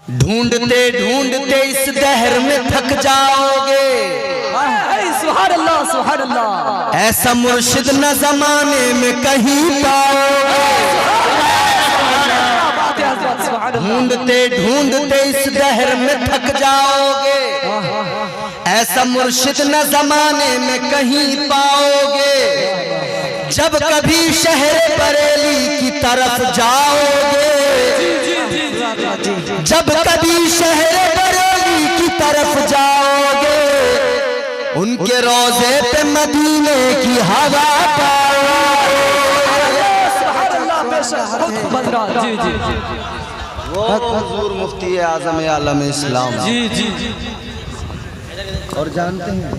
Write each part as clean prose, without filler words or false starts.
ڈھونڈتے ڈھونڈتے اس دہر میں تھک جاؤ گے، سبحان اللہ سبحان اللہ، ایسا مرشد نہ زمانے میں کہیں پاؤ گے۔ ڈھونڈتے ڈھونڈتے اس دہر میں تھک جاؤ گے، ایسا مرشد نہ زمانے میں کہیں پاؤ گے۔ جب کبھی شہر بریلی کی طرف جاؤ گے، جب کبھی شہر بریلی کی طرف جاؤ گے، ان کے روضے پہ مدینے کی ہوا پاؤ گے۔ وہ حضور مفتی اعظم عالم اسلام اور جانتے ہیں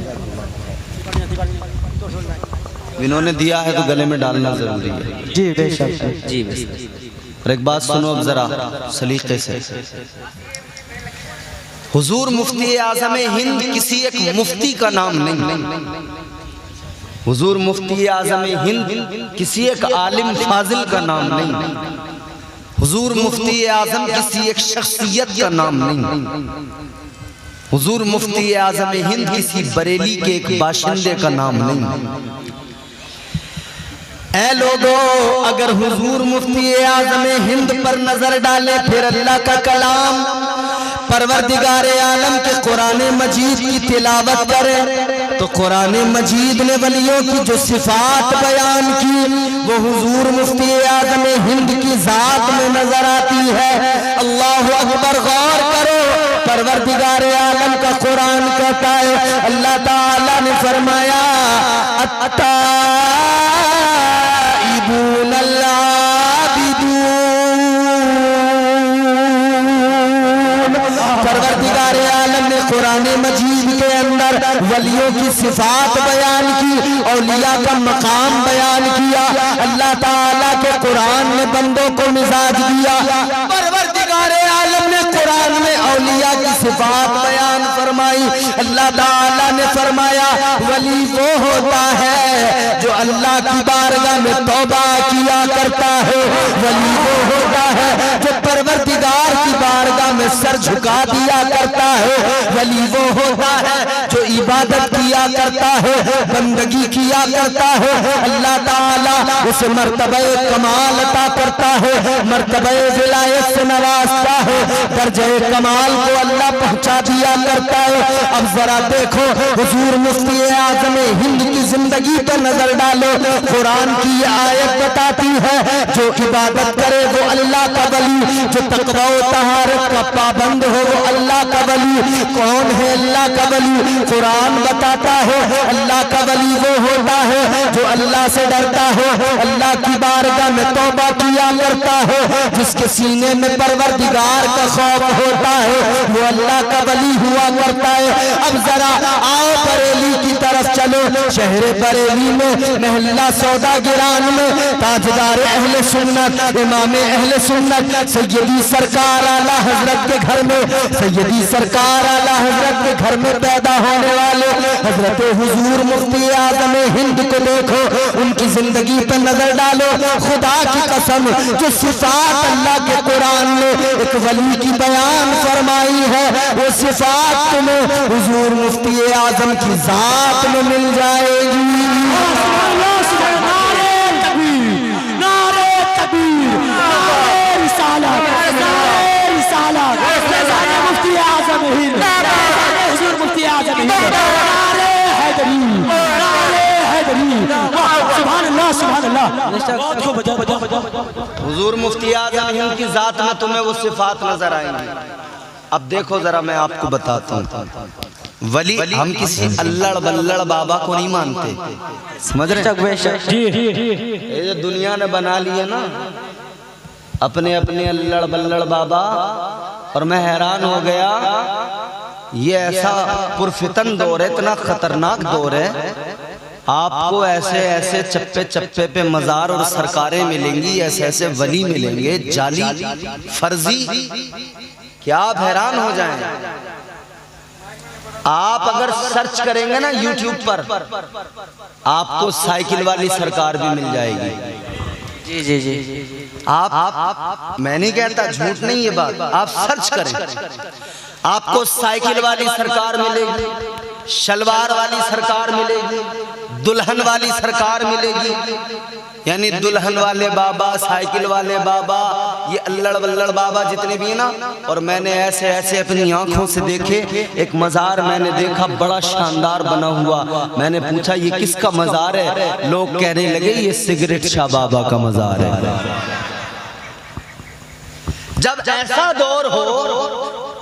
انہوں نے دیا ہے تو گلے میں ڈالنا ضروری ہے۔ جی بے شک جی بے شک۔ اور ایک بات سنو اب ذرا سلیقے سے، حضور مفتی اعظم ہند کسی ایک مفتی کا نام نہیں، حضور مفتی اعظم ہند کسی ایک عالم فاضل کا نام نہیں، حضور مفتی اعظم کسی ایک شخصیت کا نام نہیں، حضور مفتی اعظم ہند کسی بریلی کے ایک باشندے کا نام نہیں۔ اے لوگو، اگر حضور مفتی اعظم ہند پر نظر ڈالے پھر اللہ کا کلام پروردگار عالم کے قرآن مجید کی تلاوت کرے تو قرآن مجید نے ولیوں کی جو صفات بیان کی وہ حضور مفتی اعظم ہند کی ذات میں نظر آتی ہے۔ اللہ اکبر، غور کرو، پروردگار عالم کا قرآن کہتا ہے، اللہ تعالیٰ نے فرمایا التائبون العابدون، پروردگار عالم نے قرآن مجید کے اندر ولیوں کی صفات بیان کی، اولیاء کا مقام بیان کیا۔ اللہ تعالیٰ کے قرآن نے بندوں کو مزاج دیا، پروردگار عالم نے قرآن میں اولیاء کی صفات بیان فرمائی۔ اللہ تعالیٰ نے فرمایا ولی وہ ہوتا ہے جو اللہ کی بارگاہ میں توبہ کیا کرتا ہے، ولی وہ ہوتا ہے جو پروردگار کی بارگاہ میں سر جھکا دیا کرتا ہے، ولی وہ ہوتا ہے جو عبادت کیا کرتا ہے، بندگی کیا کرتا ہے۔ اللہ تعالیٰ اسے مرتبہ کمال عطا کرتا ہے، مرتبہ ولایت سے نوازتا ہے، درجہ کمال کو اللہ پہنچا دیا کرتا ہے۔ اب ذرا دیکھو، حضور مفتی اعظم ہند کی زندگی پر نظر ڈالو، قرآن کی یہ آیت بتاتی ہے جو عبادت کرے وہ اللہ کا ولی، جو تقوی و طہارت کا پابند ہو وہ اللہ کا ولی۔ کون ہے اللہ کا ولی؟ قرآن بتاتا ہے اللہ کا ولی وہ ہوتا ہے جو اللہ سے ڈرتا ہے، اللہ کی بارگاہ میں توبہ کیا کرتا ہے، جس کے سینے میں پروردگار کا خوف ہوتا ہے وہ اللہ کا ولی ہوا کرتا ہے۔ اب ذرا آؤ بریلی کی طرف چلو، شہر بریلی میں محلہ سودا گران میں تاجدار اہل سنت، امام اہل سنت سیدی سرکار اعلیٰ حضرت کے گھر میں، سیدی سرکار اعلیٰ حضرت کے گھر میں پیدا ہونے والے حضرت حضور مفتی اعظم ہند کو دیکھو، ان کی زندگی پر نظر ڈالو، خدا کی قسم جو صفات اللہ کے قرآن نے ایک ولی کی بیان فرمائی ہے وہ صفات تمہیں حضور مفتی اعظم کی ذات میں مل جائے گی۔ حضور مفتی اعظم ہند کی ذات میں تمہیں وہ صفات نظر آئیں گی۔ اب دیکھو ذرا میں آپ کو بتاتا ہوں، ولی ہم کسی اللہ بلڑ بابا کو نہیں مانتے، سمجھ رہے ہیں؟ یہ جو دنیا نے بنا لی ہے نا اپنے اپنے اللہ بلڑ بابا، اور میں حیران ہو گیا، یہ ایسا پرفتن دور ہے، اتنا خطرناک دور ہے، آپ کو ایسے ایسے چپے چپے پہ مزار اور سرکاریں ملیں گی، ایسے ایسے ولی ملیں گے جعلی فرضی، کیا آپ حیران ہو جائیں۔ آپ اگر سرچ کریں گے نا یوٹیوب پر آپ کو سائیکل والی سرکار بھی مل جائے گی، جی جی جی آپ میں نہیں کہتا جھوٹ نہیں یہ بات، آپ سرچ کریں، آپ کو سائیکل والی سرکار ملے گی، شلوار والی سرکار ملے گی، دلہن والی سرکار ملے گی، یعنی دلہن والے بابا، سائیکل والے بابا، یہ اللڑ بلڑ بابا جتنے بھی ہیں نا. اور میں نے ایسے ایسے اپنی آنکھوں سے دیکھے. ایک مزار میں نے دیکھا بڑا شاندار بنا ہوا. میں نے پوچھا یہ کس کا مزار ہے؟ لوگ کہنے لگے یہ سگریٹ شاہ بابا کا مزار ہے. جب ایسا دور ہو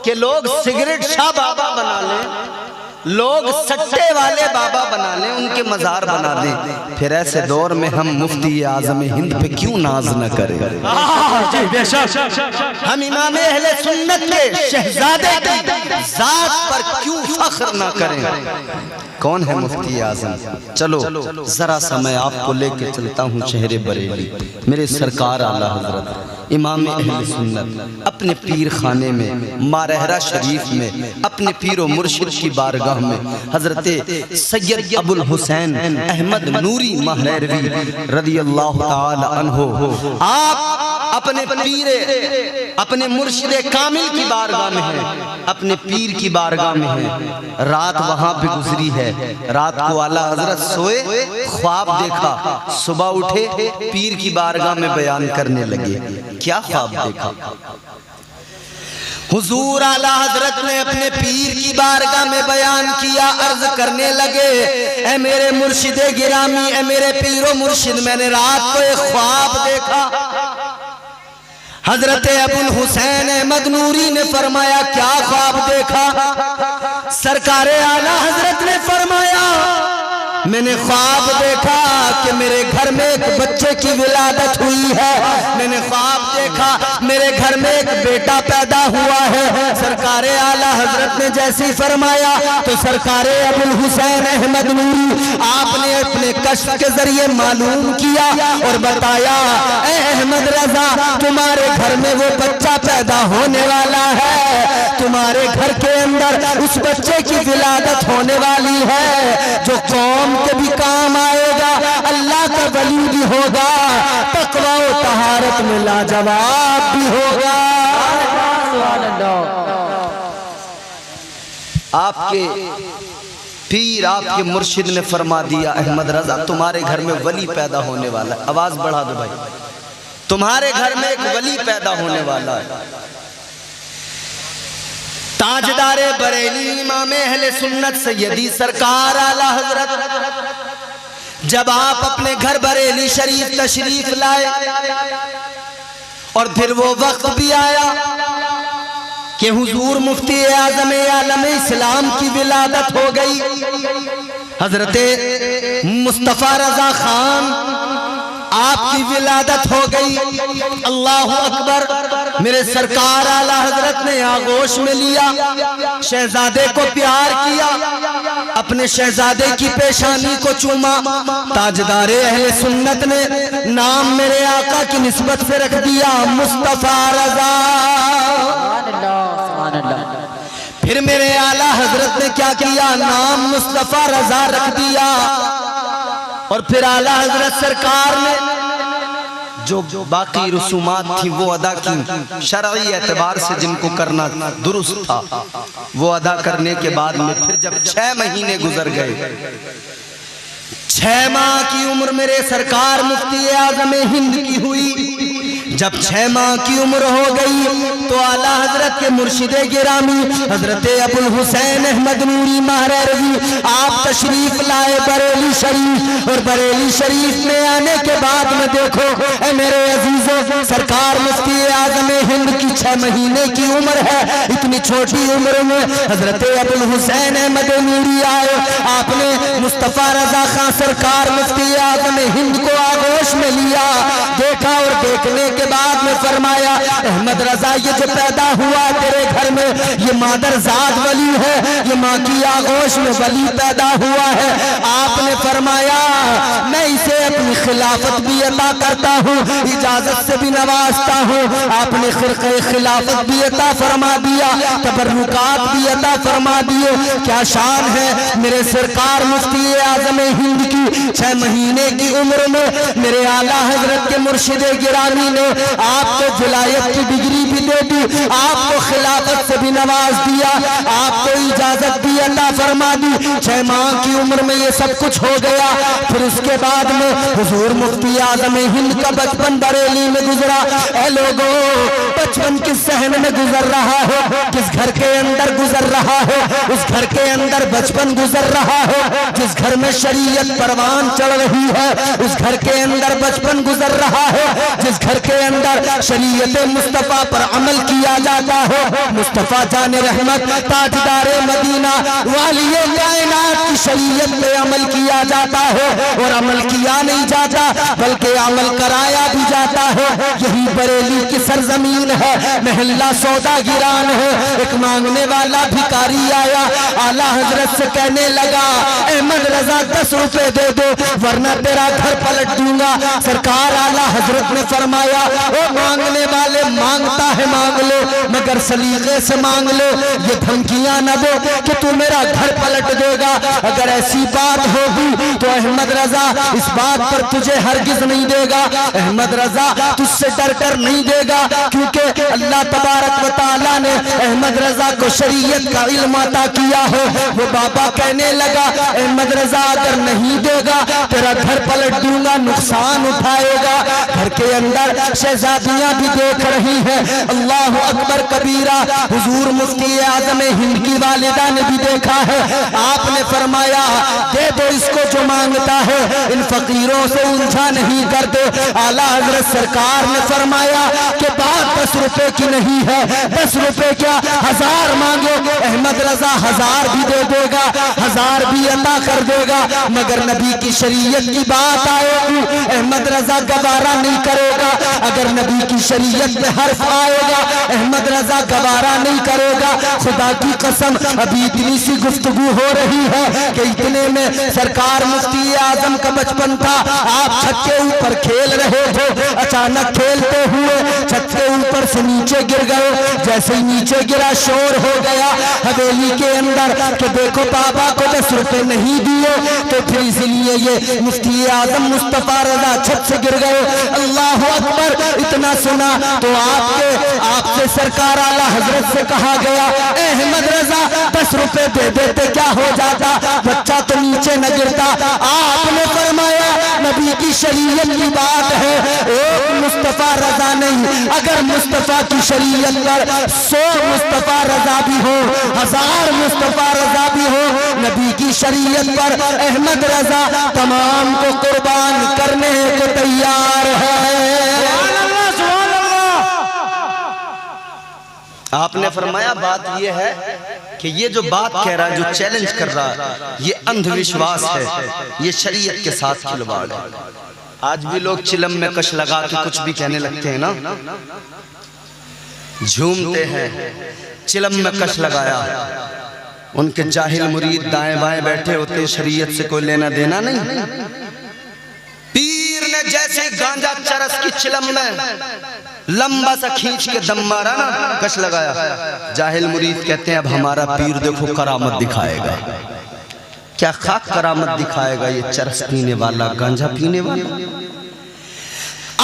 کہ لوگ سگریٹ شاہ بابا بنا لیں، لوگ سٹے والے بابا بنا لیں، ان کے مزار بنا دیں، پھر ایسے دور میں ہم مفتی اعظم ہند پہ کیوں ناز نہ کریں؟ ہم امام اہل سنت کے شہزادے کی ذات پر کیوں فخر نہ کریں؟ کون ہے مفتی اعظم؟ چلو ذرا سا میں آپ کو لے کے چلتا ہوں شہر بریلی. میرے سرکار اعلیٰ حضرت امام اہل سنت اپنے پیر خانے میں، مارہرہ شریف میں، اپنے پیر و مرشد کی بارگاہ میں حضرت سید ابو الحسین احمد نوری مہروی رضی اللہ تعالی عنہ، آپ اپنے پیر، اپنے مرشد کامل کی بارگاہ میں ہیں، اپنے پیر کی بارگاہ میں ہیں. رات وہاں پہ گزری ہے. رات کو اعلیٰ حضرت سوئے، خواب دیکھا، صبح اٹھے پیر کی بارگاہ میں بیان کرنے لگے. کیا خواب دیکھا؟ حضور اعلیٰ حضرت نے اپنے پیر کی بارگاہ میں بیان کیا، عرض کرنے لگے اے میرے مرشد گرامی، اے میرے پیر و مرشد، میں نے رات کو ایک خواب دیکھا. حضرت ابو الحسین احمد نوری نے فرمایا کیا خواب دیکھا؟ سرکار اعلیٰ حضرت نے فرمایا میں نے خواب دیکھا کہ میرے گھر میں ایک بچے کی ولادت ہوئی ہے. میں نے خواب دیکھا میرے گھر میں ایک بیٹا پیدا ہوا ہے. سرکار اعلیٰ حضرت نے جیسی فرمایا تو سرکار ابو الحسین احمد نوری آپ نے اپنے کشف کے ذریعے معلوم کیا اور بتایا اے احمد رضا، تمہارے گھر میں وہ بچہ پیدا ہونے والا ہے، تمہارے گھر کے اندر اس بچے کی ولادت ہونے والی ہے، جو قوم کے بھی کام آئے گا، اللہ کا ولی بھی ہوگا، تقوی و طہارت میں لاجواب بھی ہوگا. آپ کے پیر، آپ کے مرشد نے فرما دیا احمد رضا تمہارے گھر میں ولی پیدا ہونے والا ہے. آواز بڑھا دو بھائی، تمہارے گھر میں ایک ولی پیدا ہونے والا ہے. تاجدار بریلی امام اہل سنت سیدی سرکار اعلیٰ حضرت جب آپ اپنے گھر بریلی شریف تشریف لائے اور پھر وہ وقت بھی آیا کہ حضور مفتی اعظم عالم اسلام کی ولادت ہو گئی. حضرت مصطفیٰ رضا خان آپ کی ولادت ہو گئی. اللہ اکبر. میرے سرکار اعلیٰ حضرت نے آغوش میں لیا، شہزادے کو پیار کیا، اپنے شہزادے کی پیشانی کو چوما. تاجدار اہل سنت نے نام میرے آقا کی نسبت سے رکھ دیا مصطفیٰ رضا. پھر میرے اعلیٰ حضرت نے کیا کیا؟ نام مصطفیٰ رضا رکھ دیا. اور پھر اعلیٰ حضرت سرکار نے جو باقی رسومات تھی وہ ادا کی، شرعی اعتبار سے جن کو کرنا درست تھا وہ ادا کرنے کے بعد میں پھر جب 6 مہینے گزر گئے، 6 ماہ کی عمر میرے سرکار مفتی اعظم ہند کی ہوئی. جب 6 ماہ کی عمر ہو گئی تو اعلیٰ حضرت کے مرشد گرامی حضرت ابو الحسین احمد نوری مہروی آپ تشریف لائے بریلی شریف. اور بریلی شریف میں آنے کے بعد میں دیکھو اے میرے عزیزوں، سرکار مفتی اعظم ہند کی 6 مہینے کی عمر ہے. اتنی چھوٹی عمر میں حضرت ابو الحسین احمد نوری آئے. آپ نے مصطفیٰ رضا خان سرکار مفتی اعظم ہند کو آغوش میں لیا، دیکھا اور دیکھنے کے بعد میں فرمایا احمد رضا یہ جو پیدا ہوا تیرے گھر میں یہ مادر ذات ولی ہے، یہ ماں کی آغوش میں ولی پیدا ہوا ہے۔ آپ نے فرمایا میں اسے اپنی خلافت بھی عطا کرتا ہوں، اجازت سے بھی نوازتا ہوں۔ آپ نے خرقہ خلافت بھی عطا فرما دیا، تبرکات بھی عطا فرما دیے۔ کیا شان ہے میرے سرکار مفتی اعظم ہند کی 6 مہینے کی عمر میں میرے اعلیٰ حضرت کے مرشد گرامی نے آپ کو ولایت کی ڈگری بھی دے دی، آپ کو خلافت سے بھی نواز دیا، آپ کو اجازت بھی عطا فرما دی۔ 6 ماہ کی عمر میں یہ سب کچھ ہو گیا۔ پھر اس کے بعد میں حضور مفتی اعظم ہند کا بچپن بریلی میں گزرا۔ اے لوگوں، بچپن کس صحن میں گزر رہا ہے، کس گھر کے اندر گزر رہا ہے؟ اس گھر کے اندر بچپن گزر رہا ہے جس گھر میں شریعت پروان چڑھ رہی ہے، اس گھر کے اندر بچپن گزر رہا ہے جس گھر کے اندر شریعت مصطفیٰ پر عمل کیا جاتا ہے۔ مصطفیٰ جان رحمت تاجدار مدینہ والی کائنات کی شریعت پہ عمل کیا جاتا ہے، اور عمل کیا نہیں جاتا بلکہ عمل کرایا بھی جاتا ہے۔ یہی بریلی کی سرزمین ہے، محلہ سودا گران ہے۔ ایک مانگنے والا بھکاری آیا، اعلیٰ حضرت سے کہنے لگا احمد رضا 10 روپے دے دو ورنہ تیرا گھر پلٹ دوں گا۔ سرکار اعلیٰ حضرت نے فرمایا او مانگنے والے مانگتا ہے مانگ لو مگر سلیقے سے مانگ لو، یہ دھمکیاں نہ دو کہ تو میرا گھر پلٹ دے گا۔ اگر ایسی بات ہوگی تو احمد رضا اس بات پر تجھے ہرگز نہیں دے گا، احمد رضا تجھ سے ڈر کر نہیں دے گا، کیونکہ اللہ تبارک و تعالیٰ نے احمد رضا کو شریعت کا علم عطا کیا ہے۔ وہ بابا کہنے لگا احمد رضا اگر نہیں دے گا تیرا گھر پلٹ دوں گا، نقصان اٹھائے گا۔ گھر کے اندر شہزادیاں بھی دیکھ رہی ہیں، اللہ اکبر کبیرہ۔ حضور مفتی اعظم ہند کی والدہ نے بھی دیکھا ہے۔ آپ نے فرمایا دے دو اس کو جو مانگتا ہے، ان فقیروں سے الجھا نہیں کر دو۔ اعلیٰ حضرت سرکار نے فرمایا کہ بات 10 روپے کی نہیں ہے، 10 روپے کیا 1000 مانگو، احمد رضا 1000 بھی دے دے گا، 1000 بھی عطا کر دے گا، مگر نبی کی شریعت کی بات آئے گی احمد رضا گوارا نہیں کرے گا۔ اگر نبی کی شریعت میں حرف آئے گا احمد رضا گوارا نہیں کرے گا۔ خدا کی قسم ابھی اتنی سی گفتگو ہو رہی ہے کہ اتنے میں سرکار مفتی اعظم کا بچپن تھا، آپ چھت کے اوپر کھیل رہے تھے، اچانک کھیلتے ہوئے چھت کے اوپر سے نیچے گر گئے۔ جیسے ہی نیچے گرا شور ہو گیا حویلی کے اندر کہ دیکھو بابا کو 10 روپے نہیں دیے، تو پھر اس لیے یہ مفتی اعظم مصطفیٰ رضا چھت سے گر گئے۔ اللہ اکبر اتنا سنا تو آپ سے سرکار اعلیٰ حضرت سے کہا گیا احمد رضا 10 روپے دے دیتے کیا ہو جاتا، بچہ تو نیچے نہ گرتا۔ آپ نے فرمایا نبی کی شریعت کی بات ہے، ایک مصطفیٰ رضا نہیں، اگر مصطفیٰ کی شریعت پر 100 مصطفیٰ رضا بھی ہو، 1000 مصطفیٰ رضا بھی ہو، نبی کی شریعت پر احمد رضا تمام کو قربان کرنے کو تیار ہے۔ آپ نے فرمایا بات یہ ہے کہ یہ جو بات کہہ رہا ہے، جو چیلنج کر رہا ہے، یہ اندھ وشواس ہے، یہ شریعت کے ساتھ کھلواڑ ہے۔ آج بھی لوگ چلم میں کش لگا کے کچھ بھی کہنے لگتے ہیں نا، جھومتے ہیں، چلم میں کش لگایا، ان کے جاہل مرید دائیں بائیں بیٹھے ہوتے، شریعت سے کوئی لینا دینا نہیں۔ پیر نے جیسے گانجا چرس کی چلم میں لمبا سا کھینچ کے دم مارا نا، کش لگایا، جاہل مرید کہتے ہیں اب ہمارا پیر دیکھو کرامت دکھائے گا۔ کیا خاک کرامت دکھائے گا یہ چرس پینے والا، گانجا پینے والا؟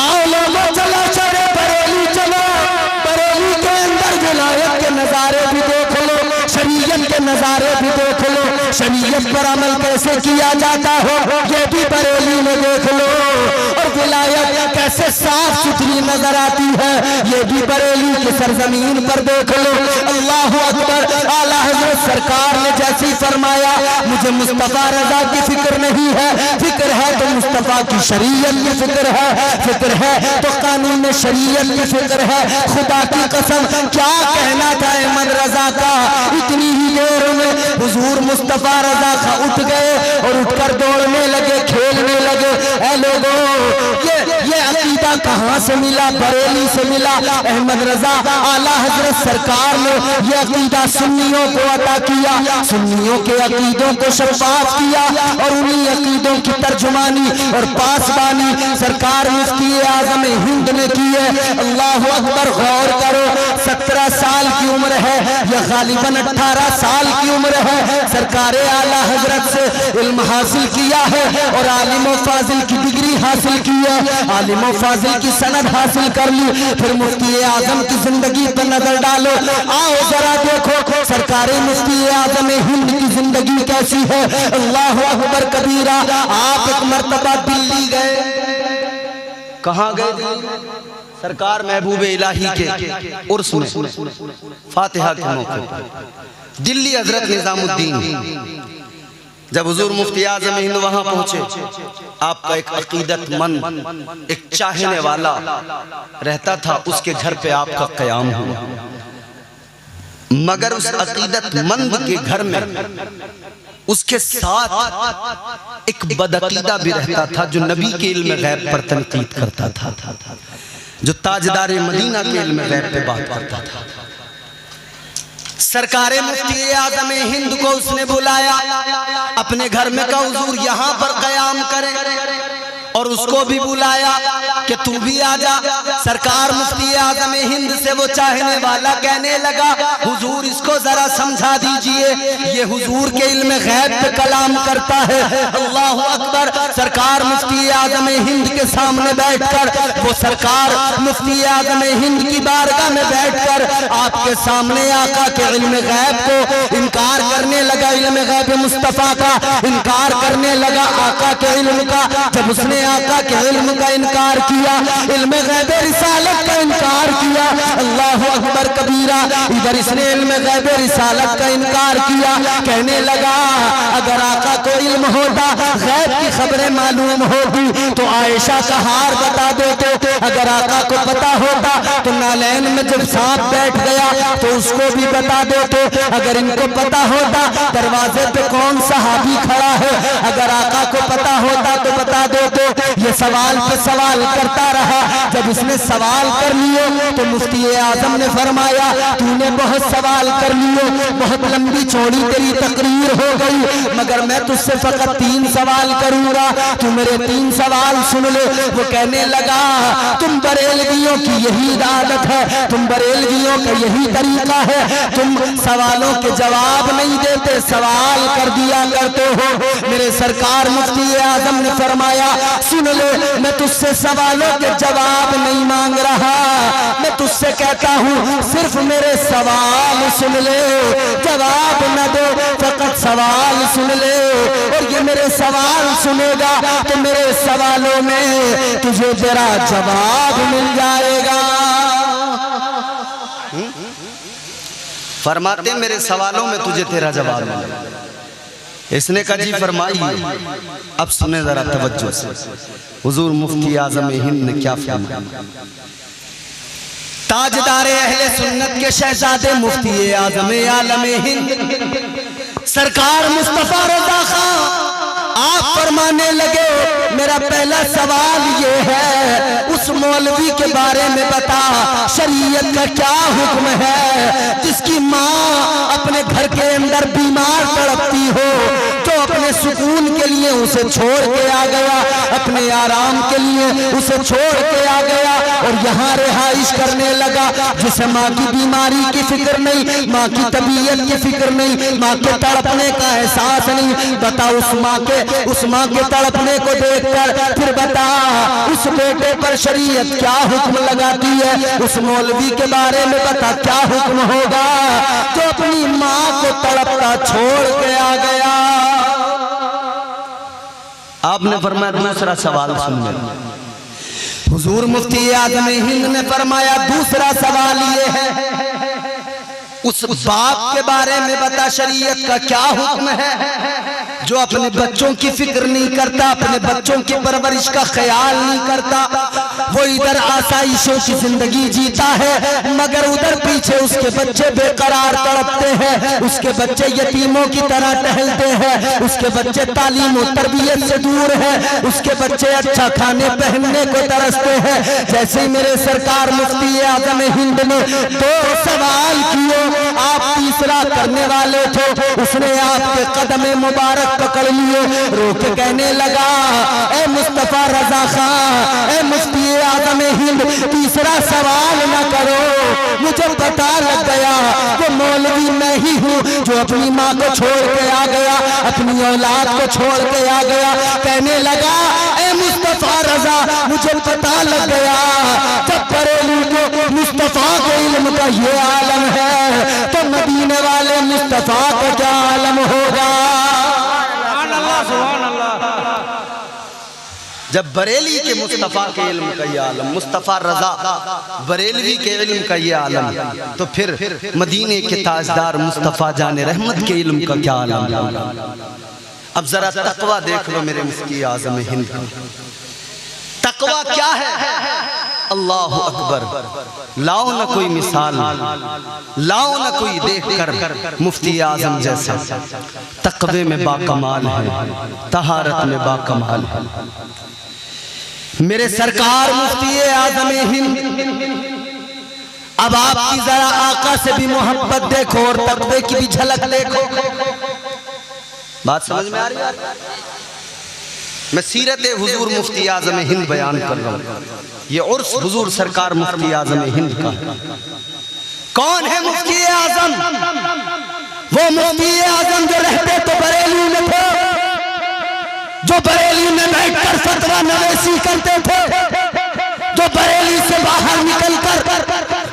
آؤ لوگوں چلا چلے بریلی چلو، بریلی کے اندر ولایت کے نظارے بھی دیکھ لو، شریعت کے نظارے بھی دیکھ لو، شریعت پر عمل کیسے کیا جاتا ہو یہ بھی بریلی میں دیکھ لو، اور ولایت کیسے صاف ستھری نظر آتی ہے یہ بھی بریلی کی سرزمین پر دیکھ لو۔ اللہ اکبر۔ اعلیٰ حضرت سرکار نے جیسی فرمایا مجھے مصطفیٰ رضا کی فکر نہیں ہے، فکر ہے تو مصطفیٰ کی شریعت کی فکر ہے، فکر ہے تو قانون شریعت کی فکر ہے۔ خدا کی قسم کیا کہنا تھا احمد رضا کا، اتنی ہی دیر میں حضور مصطفیٰ رضا کا اٹھ گئے اور اٹھ کر دوڑنے لگے، کھیلنے لگے۔ اے لوگوں یہ عقیدہ کہاں سے ملا؟ بریلی سے ملا۔ احمد رضا اعلیٰ حضرت سرکار نے یہ عقیدہ سنیوں کو عطا کیا، سنیوں کے عقیدوں کو شفاف کیا، اور انہی عقیدوں کی ترجمانی اور پاسبانی سرکار مفتی اعظم ہند نے کی ہے۔ اللہ اکبر، غور کرو، 17 سال کی عمر ہے یا غالباً 18 سال کی عمر ہے، سرکار اعلیٰ حضرت سے علم حاصل کیا ہے اور عالم و فاضل کی ڈگری حاصل کی ہے، عالم و فاضل کی سند حاصل کر لی۔ پھر مفتی اعظم کی زندگی پر نظر ڈالو، آؤ ذرا دیکھو سرکار مفتی اعظم ہند کی زندگی کیسی ہے۔ اللہ اکبر کبیرہ، آپ ایک مرتبہ دلی گئے۔ کہاں گئے؟ سرکار محبوب الہی کے عرس میں، فاتحہ کے موقع دلی حضرت نظام الدین۔ جب حضور مفتی اعظم ہند وہاں پہنچے، آپ کا ایک عقیدت مند، ایک چاہنے والا رہتا تھا، اس کے گھر پہ آپ کا قیام ہوا، مگر اس عقیدت مند کے گھر میں اس کے ساتھ ایک بدعقیدہ بھی رہتا تھا جو نبی کے علم غیب پر تنقید کرتا تھا، جو تاجدار مدینہ کے علم غیب پہ بات کرتا تھا۔ سرکار مفتی اعظم ہند کو اس نے بلایا اپنے گھر میں، کہا حضور یہاں پر قیام کریں، اور اس کو بھی بلایا کہ تو بھی آجا۔ سرکار مفتی اعظم ہند سے وہ چاہنے والا کہنے لگا حضور اس کو ذرا سمجھا دیجئے، یہ حضور کے علم غیب پہ کلام کرتا ہے۔ اللہ اکبر، سرکار مفتی اعظم ہند کے سامنے بیٹھ کر وہ سرکار مفتی اعظم ہند کی بارگاہ میں بیٹھ کر آپ کے سامنے آقا کے علم غیب کو انکار کرنے لگا، علم غیب مصطفیٰ کا انکار کرنے لگا، آقا کے علم کا۔ جب اس نے آقا کے علم کا انکار کیا، علم غیب رسالت کا انکار کیا، اللہ اکبر کبیرہ، ادھر اس نے علم غیب رسالت کا انکار کیا، کہنے لگا اگر آقا کو علم ہوتا، غیب کی خبریں معلوم ہوتی تو عائشہ کا ہار بتا دیتے، اگر آقا کو پتا ہوتا تو نالین میں جب سانپ بیٹھ گیا تو اس کو بھی بتا دیتے، اگر ان کو پتا ہوتا دروازے پہ کون صحابی کھڑا ہے، اگر آقا کو پتا ہوتا تو بتا دیتے۔ یہ سوال پہ سوال کرتا رہا، جب اس نے سوال کر لیے تو مفتی اعظم نے فرمایا تو نے بہت سوال کر لیے، بہت لمبی چوڑی تیری تقریر ہو گئی، مگر میں تجھ سے فقط 3 سوال کروں گا، تو میرے 3 سوال سن لے۔ وہ کہنے لگا تم بریلویوں کی یہی عادت ہے، تم بریلویوں کا یہی طریقہ ہے، تم سوالوں کے جواب نہیں دیتے، سوال کر دیا کرتے ہو۔ میرے سرکار مفتی اعظم نے فرمایا سن لے، میں تجھ سے سوالوں کے جواب نہیں مانگ رہا، میں تجھ سے کہتا ہوں صرف میرے سوال سن لے، جواب نہ دے، فقط سوال سن لے، اور یہ میرے سوال سنے گا تو میرے سوالوں میں تجھے تیرا جواب مل جائے گا۔ فرماتے میرے سوالوں میں تجھے تیرا جواب مل جائے گا۔ اس نے کہا جی فرمائیے، اب سنیں ذرا توجہ سے حضور مفتی اعظم ہند نے کیا فرمایا۔ تاجدار اہل سنت کے شہزادے مفتی اعظم عالم ہند سرکار مصطفیٰ رضا خان آپ فرمانے لگے میرا پہلا سوال یہ ہے اس مولوی کے بارے میں بتا، شریعت کا کیا حکم ہے جس کی ماں اپنے گھر کے اندر بیمار تڑپتی ہو، جو اپنے سکون کے لیے اسے چھوڑ کے آ گیا، اپنے آرام کے لیے اسے چھوڑ کے آ گیا اور یہاں رہائش کرنے لگا، جسے ماں کی بیماری کی فکر نہیں، ماں کی طبیعت کی فکر نہیں، ماں کے تڑپنے کا احساس نہیں۔ بتا اس ماں کے تڑپنے کو دیکھ کر پھر بتا اس بیٹے پر شریعت کیا حکم لگاتی ہے، اس مولوی کے بارے میں بتا کیا حکم ہوگا جو اپنی ماں کو تڑپتا چھوڑ کے آ گیا۔ آپ نے فرمایا دوسرا سوال سن لیں۔ حضور مفتی اعظم ہند نے فرمایا دوسرا سوال یہ ہے اس باپ کے بارے میں بتا شریعت کا کیا حکم ہے جو اپنے بچوں کی فکر نہیں کرتا، اپنے بچوں کی پرورش کا خیال نہیں کرتا، وہ ادھر آسائشوں کی زندگی جیتا ہے مگر ادھر پیچھے اس کے بچے بے قرار تڑپتے ہیں، اس کے بچے یتیموں کی طرح ٹہلتے ہیں، اس کے بچے تعلیم و تربیت سے دور ہیں، اس کے بچے اچھا کھانے پہننے کو ترستے ہیں۔ جیسے میرے سرکار مفتی اعظم ہند نے 2 سوال کیے، آپ تیسرا کرنے والے تھے، اس نے آپ کے قدم مبارک پکڑ لیے، رو کے کہنے لگا اے مصطفیٰ رضا خان، اے مفتی اعظم ہند، تیسرا سوال نہ کرو، مجھے پتا لگ گیا کہ مولوی میں ہی ہوں جو اپنی ماں کو چھوڑ کے آ گیا، اپنی اولاد کو چھوڑ کے آ گیا۔ کہنے لگا اے مصطفیٰ رضا مجھے پتا لگ گیا جب بریلی کو مصطفیٰ کے علم کا یہ عالم ہے تو مدینے والے مصطفیٰ کا کیا عالم ہوگا۔ جب بریلی کے مصطفیٰ کے علم کا یہ عالم، مصطفیٰ رضا بریلوی کے علم کا یہ عالم، تو پھر مدینے کے تاجدار مصطفیٰ جان رحمت کے علم کا کیا عالم۔ اب ذرا تقوی دیکھ لو میرے مفتی اعظم ہند، تقوی کیا ہے؟ اللہ اکبر، لاؤ نہ کوئی مثال، لاؤ نہ کوئی دیکھ کر مفتی اعظم جیسا، تقوی میں باکمال ہے، طہارت میں باکمال ہے۔ میرے سرکار مفتی اعظم ہند، اب آپ کی ذرا آقا سے بھی محبت دیکھو اور تقوی کی بھی جھلک دیکھو۔ بات سمجھ میں آ رہی ہے؟ میں سیرت حضور مفتی اعظم ہند بیان کر رہا ہوں، یہ عرس حضور سرکار مفتی اعظم ہند کا۔ کون ہے مفتی اعظم؟ وہ مفتی اعظم جو رہتے تو بریلی میں تھے، جو بریلی میں بیٹھ کر فتویٰ نویسی کرتے تھے، جو بریلی سے باہر نکل کر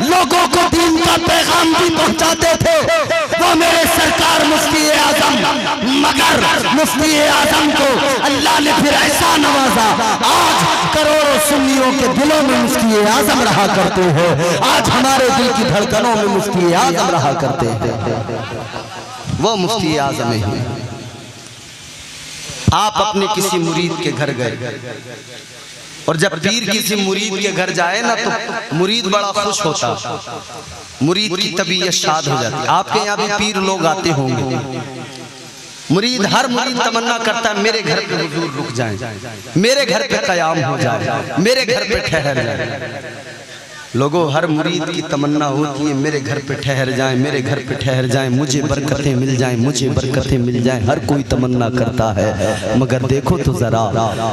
لوگوں کو دین کا پیغام بھی پہنچاتے تھے، وہ میرے سرکار مفتی اعظم۔ مگر مفتی اعظم کو اللہ نے پھر ایسا نوازا، آج کروڑوں سنیوں کے دلوں میں مفتی اعظم رہا کرتے ہیں، آج ہمارے دل کی دھڑکنوں میں مفتی اعظم رہا کرتے ہیں۔ وہ مفتی اعظم ہیں۔ آپ اپنے کسی مرید کے گھر گئے، اور جب پیر کسی مرید کے گھر جائے نا تو مرید بڑا خوش ہوتا، مرید کی طبیعت شاد ہو جاتی۔ آپ کے یہاں بھی پیر لوگ آتے ہوں گے، ہر مرید تمنا کرتا ہے میرے گھر پہ حضور رک جائیں، میرے گھر پہ قیام ہو جائے، میرے گھر پہ ٹھہر جائیں۔ لوگوں ہر مرید کی تمنا ہوتی ہے میرے گھر پہ ٹھہر جائیں، میرے گھر پہ ٹھہر جائیں، مجھے برکتیں مل جائیں، مجھے برکتیں مل جائیں، ہر کوئی تمنا کرتا ہے۔ مگر دیکھو تو ذرا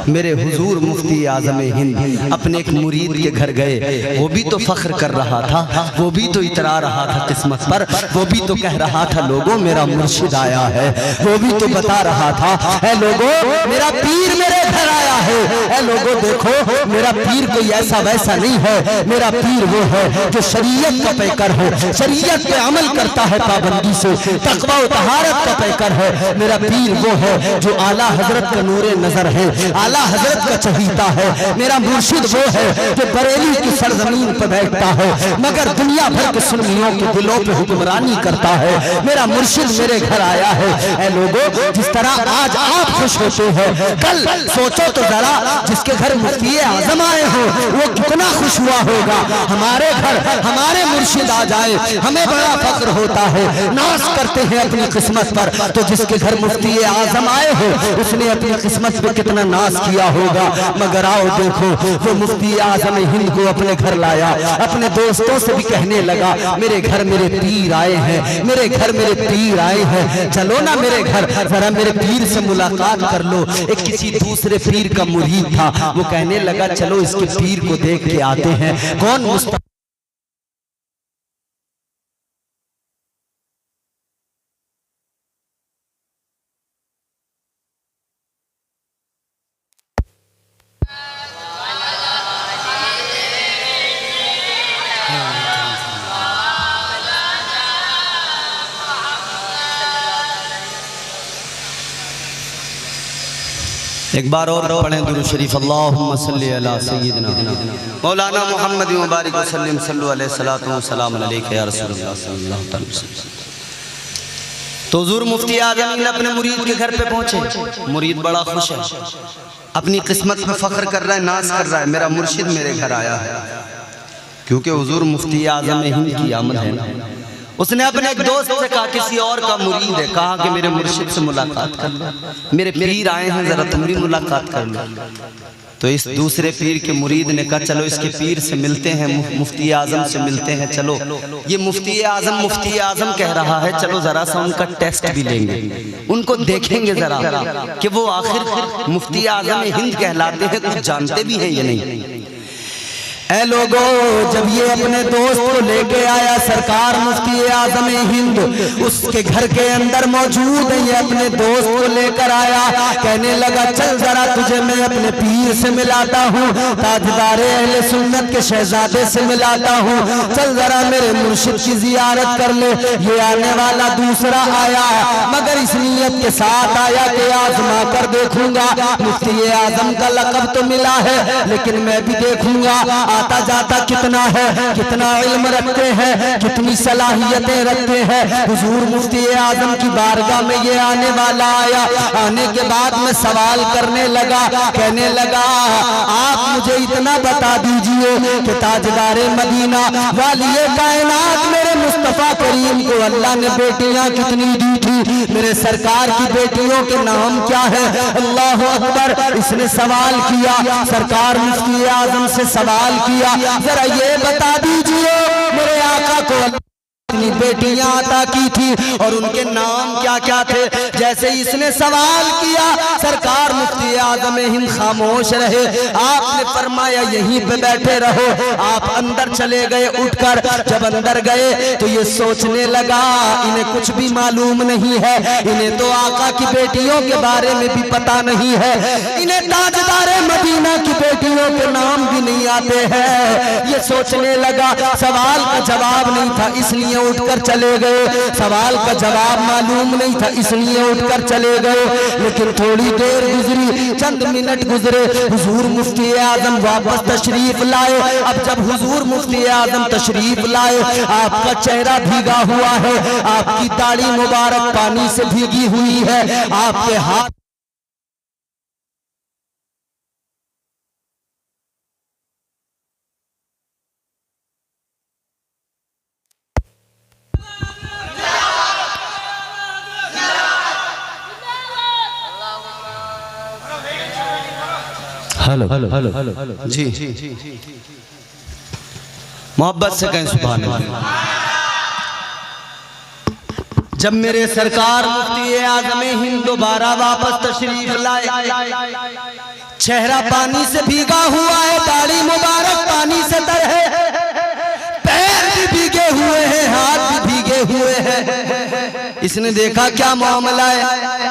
میرے حضور مفتی اعظم ہند اپنے ایک مرید کے گھر گئے، وہ بھی تو فخر کر رہا تھا، وہ بھی تو اترا رہا تھا قسمت پر، وہ بھی تو کہہ رہا تھا لوگوں میرا مرشد آیا ہے، وہ بھی تو بتا رہا تھا اے لوگوں میرا پیر میرے گھر آیا ہے، اے لوگوں دیکھو میرا پیر کوئی ایسا ویسا نہیں ہے، میرا پیر وہ ہے جو شریعت کا پیکر ہے، شریعت پہ عمل کرتا ہے پابندی سے، تقوی و طہارت کا پیکر ہے۔ میرا پیر وہ ہے جو اعلیٰ حضرت کا نور نظر ہے، اعلیٰ حضرت کا چہیتا ہے۔ میرا مرشد وہ ہے جو بریلی کی سرزمین پہ بیٹھتا ہے مگر دنیا بھر کے سنیوں کے دلوں پہ حکمرانی کرتا ہے۔ میرا مرشد میرے گھر آیا ہے۔ اے لوگوں جس طرح آج آپ خوش ہوتے ہیں، کل سوچو تو ذرا جس کے گھر مفتی اعظم آئے ہو وہ کتنا خوش ہوا ہوگا۔ ہمارے گھر ہمارے مرشد آ جائے ہمیں بڑا فخر ہوتا ہے، ناز کرتے ہیں اپنی قسمت پر، تو جس کے گھر مفتی اعظم آئے ہو اس نے اپنی قسمت پہ کتنا ناز کیا ہوگا۔ مگر آؤ دیکھو وہ مفتی اعظم ہند کو اپنے گھر لایا، اپنے دوستوں سے بھی کہنے لگا میرے گھر میرے پیر آئے ہیں، میرے گھر میرے پیر آئے ہیں، چلو نا میرے گھر ذرا میرے پیر سے ملاقات کر لو۔ ایک کسی دوسرے پیر کا مرید تھا، وہ کہنے لگا چلو اس کے پیر کو دیکھ کے آتے ہیں۔ کون مصطفیٰ ایک بار اور پڑھیں درود شریف، اللہم صلی علی سیدنا مولانا محمد مبارک وسلم، صلو علیہ الصلوۃ والسلام علیکہ یا رسول اللہ صلی اللہ علیہ وسلم۔ تو حضور مفتی اعظم اپنے مرید کے گھر پہ پہنچے. مرید بڑا خوش ہے, اپنی قسمت پہ فخر کر رہا ہے, ناز کر رہا ہے, میرا مرشد میرے گھر آیا ہے. کیونکہ حضور مفتی اعظم ہند کی آمد ہے نا. اس نے اپنے ایک دوست سے کہا, کسی اور کا مرید ہے, کہا کہ میرے مرشد سے ملاقات کر لو, میرے پیر آئے ہیں, ذرا تم بھی ملاقات کر لو. تو اس دوسرے پیر کے مرید نے کہا چلو اس کے پیر سے ملتے ہیں, مفتی اعظم سے ملتے ہیں. چلو یہ مفتی اعظم کہہ رہا ہے, چلو ذرا سا ان کا ٹیسٹ بھی لیں گے, ان کو دیکھیں گے ذرا کہ وہ آخر مفتی اعظم ہند کہلاتے ہیں, کچھ جانتے بھی ہیں یا نہیں. اے لوگو, جب یہ اپنے دوست کو لے کے آیا سرکار مفتی اعظم ہند اس کے گھر کے اندر موجود ہے, یہ اپنے دوست کو لے کر آیا, کہنے لگا چل ذرا تجھے میں اپنے پیر سے ملاتا ہوں, تاجدار اہل سنت کے شہزادے سے ملاتا ہوں, چل ذرا میرے مرشد کی زیارت کر لے. یہ آنے والا دوسرا آیا, مگر اس نیت کے ساتھ آیا کہ آزما کر دیکھوں گا. مفتی اعظم کا لقب تو ملا ہے, لیکن میں بھی دیکھوں گا آتا جاتا کتنا ہے, کتنا علم رکھتے ہیں, کتنی صلاحیتیں رکھتے ہیں. حضور مفتی اعظم کی بارگاہ میں یہ آنے والا آیا. آنے کے بعد میں سوال کرنے لگا, کہنے لگا آپ مجھے اتنا بتا دیجئے کہ تاجدار مدینہ والی کائنات میرے مصطفیٰ کریم کو اللہ نے بیٹیاں کتنی دی تھی, میرے سرکار کی بیٹیوں کے نام کیا ہے؟ اللہ اکبر. اس نے سوال کیا, سرکار مفتی اعظم سے سوال کیا, ذرا یہ بتا دیجئے میرے آقا کو اتنی بیٹیاں عطا کی تھی اور ان کے نام کیا کیا تھے. جیسے اس نے سوال کیا سرکار مفتی اعظم ہند خاموش رہے. آپ نے فرمایا یہیں پہ بیٹھے رہو. آپ اندر چلے گئے اٹھ کر. جب اندر گئے تو یہ سوچنے لگا انہیں کچھ بھی معلوم نہیں ہے, انہیں تو آقا کی بیٹیوں کے بارے میں بھی پتا نہیں ہے, انہیں تاجدار مدینہ کی بیٹیوں کے نام بھی نہیں آتے ہیں. یہ سوچنے لگا سوال کا جواب نہیں تھا اس لیے اٹھ کر چلے گئے, سوال کا جواب معلوم نہیں تھا اس لیے اٹھ کر چلے گئے. لیکن تھوڑی دیر گزری, چند منٹ گزرے, حضور مفتی اعظم واپس تشریف لائے. اب جب حضور مفتی اعظم تشریف لائے, آپ کا چہرہ بھیگا ہوا ہے, آپ کی داڑھی مبارک پانی سے بھیگی ہوئی ہے, آپ کے ہاتھ جی محبت سے کہیں سبحان اللہ. جب میرے سرکار مفتی اعظم ہند دوبارہ واپس تشریف لائے, چہرہ پانی سے بھیگا ہوا ہے, داڑھی مبارک پانی سے تر ہے, پیر بھی بھیگے ہوئے ہیں, ہاتھ بھی بھیگے ہوئے ہیں. اس نے دیکھا کیا معاملہ ہے,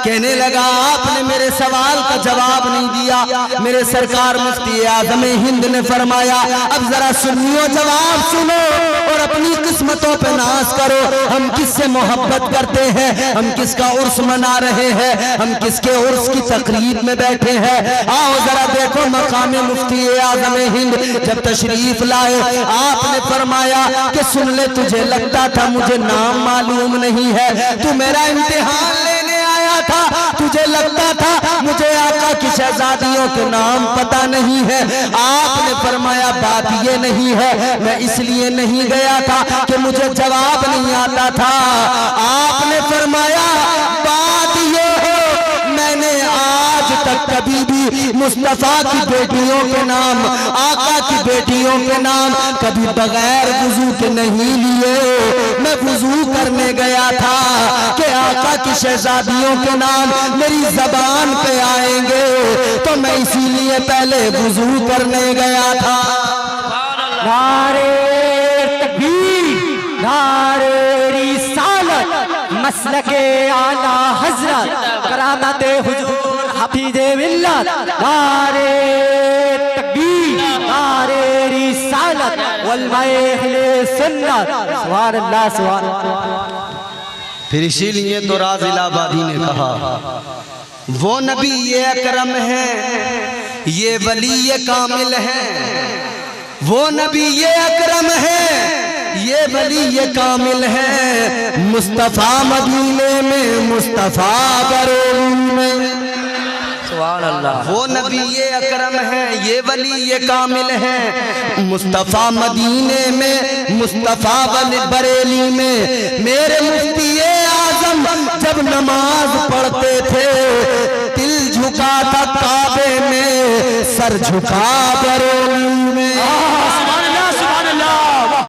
کہنے لگا آپ نے میرے سوال کا جواب نہیں دیا. میرے سرکار مفتی اعظم ہند نے فرمایا اب ذرا سنیو, جواب سنو اور اپنی قسمتوں پہ ناز کرو. ہم کس سے محبت کرتے ہیں, ہم کس کا عرس منا رہے ہیں, ہم کس کے عرس کی تقریب میں بیٹھے ہیں. آؤ ذرا دیکھو مقام مفتی اعظم ہند جب تشریف لائے, آپ نے فرمایا کہ سن لے, تجھے لگتا تھا مجھے نام معلوم نہیں ہے, تو میرا امتحان لینے آیا تھا, تجھے لگتا تھا مجھے آقا کی شہزادیوں کے نام پتہ نہیں ہے. آپ نے فرمایا بات یہ نہیں ہے, میں اس لیے نہیں گیا تھا کہ مجھے جواب نہیں آتا تھا. آپ نے فرمایا بات یہ ہے میں نے آج تک کبھی بھی مصطفیٰ کی بیٹیوں کے نام, آقا کی بیٹیوں کے نام کبھی بغیر وضو کے نہیں لیے. میں وضو کرنے گیا تھا کہ آقا کی شہزادیوں کے نام میری زبان پہ آئیں گے, تو میں اسی لیے پہلے وضو کرنے گیا تھا. نعرے تکبیر, نعرے رسالت, مسلک اعلی حضرت کرامت حضور حفیظ ملت. نعرے تکبیر, نعرے رسالت, علماء اہل سنت. سبحان اللہ, سبحان اللہ. پھر اسی لیے تو راز الہ آبادی نے کہا وہ نبی یہ اکرم ہے, یہ ولی یہ کامل ہے, وہ نبی یہ اکرم ہے, یہ ولی یہ کامل ہے مصطفیٰ مدینے میں مصطفیٰ بریلی میں سبحان اللہ وہ نبی اکرم ہے یہ ولی یہ کامل ہے مصطفیٰ مدینے میں مصطفیٰ بریلی میں میرے مفتی اعظم جب نماز پڑھتے تھے دل جھکا تھا کعبے میں سر جھکا بریلی میں